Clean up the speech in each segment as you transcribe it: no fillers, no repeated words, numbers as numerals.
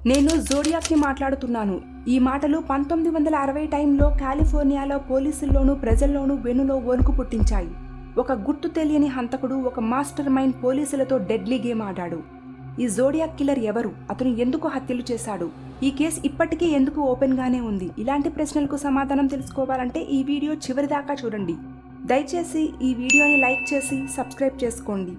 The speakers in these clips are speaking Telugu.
నేను జోడియాక్ని మాట్లాడుతున్నాను. ఈ మాటలు 1960 టైంలో కాలిఫోర్నియాలో పోలీసుల్లోనూ ప్రజల్లోనూ వెన్నులో వణుకు పుట్టించాయి. ఒక గుర్తు తెలియని హంతకుడు ఒక మాస్టర్ మైండ్ పోలీసులతో డెడ్లీ గేమ్ ఆడాడు. ఈ జోడియాక్ కిల్లర్ ఎవరు? అతను ఎందుకు హత్యలు చేశాడు? ఈ కేసు ఇప్పటికీ ఎందుకు ఓపెన్ గానే ఉంది? ఇలాంటి ప్రశ్నలకు సమాధానం తెలుసుకోవాలంటే ఈ వీడియో చివరిదాకా చూడండి. దయచేసి ఈ వీడియోని లైక్ చేసి సబ్స్క్రైబ్ చేసుకోండి.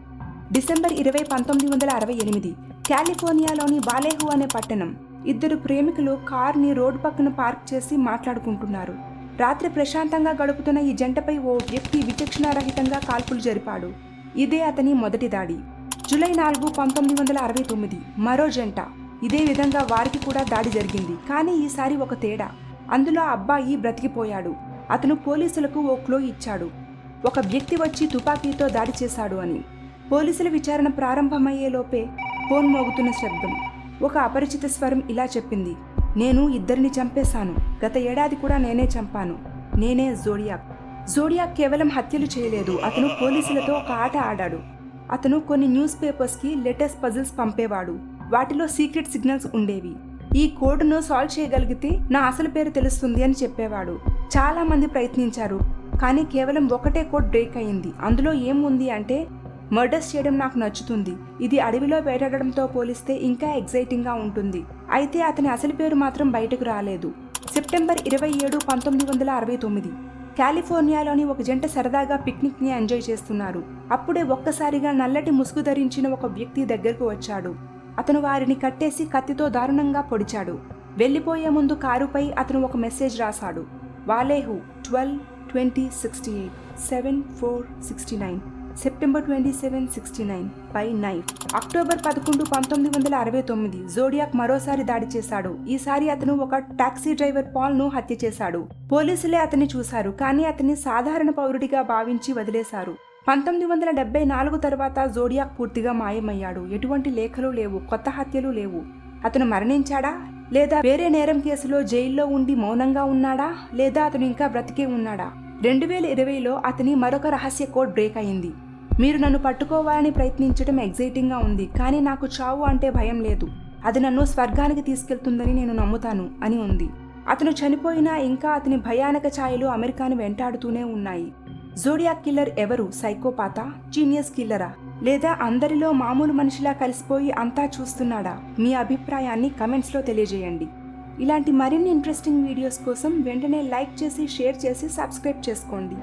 డిసెంబర్ 20, 1968 కాలిఫోర్నియాలోని వాలేహు అనే పట్టణం. ఇద్దరు ప్రేమికులు కార్ని రోడ్డు పక్కన పార్క్ చేసి మాట్లాడుకుంటున్నారు. రాత్రి ప్రశాంతంగా గడుపుతున్న ఈ జంటపై ఓ వ్యక్తి విచక్షణారహితంగా కాల్పులు జరిపాడు. ఇదే అతని మొదటి దాడి. జూలై 4, 1969 మరో జంట. ఇదే విధంగా వారికి కూడా దాడి జరిగింది. కానీ ఈసారి ఒక తేడా. అందులో అబ్బాయి బ్రతికిపోయాడు. అతను పోలీసులకు ఓ క్లూ ఇచ్చాడు. ఒక వ్యక్తి వచ్చి తుపాకీతో దాడి చేశాడు అని. పోలీసుల విచారణ ప్రారంభమయ్యేలోపే ఫోన్ మోగుతున్న శబ్దం. ఒక అపరిచిత స్వరం ఇలా చెప్పింది, నేను ఇద్దరిని చంపేశాను. గత ఏడాది కూడా నేనే చంపాను. నేనే జోడియాక్. జోడియాక్ కేవలం హత్యలు చేయలేదు, అతను పోలీసులతో ఒక ఆట ఆడాడు. అతను కొన్ని న్యూస్ పేపర్స్కి లేటెస్ట్ పజిల్స్ పంపేవాడు. వాటిలో సీక్రెట్ సిగ్నల్స్ ఉండేవి. ఈ కోడ్ను సాల్వ్ చేయగలిగితే నా అసలు పేరు తెలుస్తుంది అని చెప్పేవాడు. చాలా మంది ప్రయత్నించారు, కానీ కేవలం ఒకటే కోడ్ బ్రేక్ అయింది. అందులో ఏముంది అంటే, మర్డర్స్ చేయడం నాకు నచ్చుతుంది. ఇది అడవిలో వేటాడడంతో పోలిస్తే ఇంకా ఎగ్జైటింగ్గా ఉంటుంది. అయితే అతని అసలు పేరు మాత్రం బయటకు రాలేదు. సెప్టెంబర్ 27, 1969 కాలిఫోర్నియాలోని ఒక జంట సరదాగా పిక్నిక్ని ఎంజాయ్ చేస్తున్నారు. అప్పుడే ఒక్కసారిగా నల్లటి ముసుగు ధరించిన ఒక వ్యక్తి దగ్గరకు వచ్చాడు. అతను వారిని కట్టేసి కత్తితో దారుణంగా పొడిచాడు. వెళ్లిపోయే ముందు కారుపై అతను ఒక మెసేజ్ రాశాడు. వాలేహు 12-20-68 7-4-69 September 27-69 by night. October 11, 1969 zodiac మరోసారి దాడి చేశాడు. ఈసారి అతను ఒక టాక్సీ డ్రైవర్ పాల్ను హత్య చేశాడు. పోలీసులే అతన్ని చూశారు, కానీ అతన్ని సాధారణ పౌరుడిగా భావించి వదిలేశారు. 1974 తర్వాత జోడియాక్ పూర్తిగా మాయమయ్యాడు. ఎటువంటి లేఖలు లేవు, కొత్త హత్యలు లేవు. అతను మరణించాడా, లేదా వేరే నేరం కేసులో జైల్లో ఉండి మౌనంగా ఉన్నాడా, లేదా అతను ఇంకా బ్రతికే ఉన్నాడా? 2020లో అతని మరొక రహస్య కోడ్ బ్రేక్ అయింది. మీరు నన్ను పట్టుకోవాలని ప్రయత్నించడం ఎగ్జైటింగ్గా ఉంది, కానీ నాకు చావు అంటే భయం లేదు. అది నన్ను స్వర్గానికి తీసుకెళ్తుందని నేను నమ్ముతాను అని ఉంది. అతను చనిపోయినా ఇంకా అతని భయానక ఛాయలు అమెరికాను వెంటాడుతూనే ఉన్నాయి. జోడియాక్ కిల్లర్ ఎవరు? సైకోపాతా, జీనియస్ కిల్లరా, లేదా అందరిలో మామూలు మనిషిలా కలిసిపోయి అంతా చూస్తున్నాడా? మీ అభిప్రాయాన్ని కమెంట్స్లో తెలియజేయండి. ఇలాంటి మరిన్ని ఇంట్రెస్టింగ్ వీడియోస్ కోసం వెంటనే లైక్ చేసి, షేర్ చేసి, సబ్స్క్రైబ్ చేసుకోండి.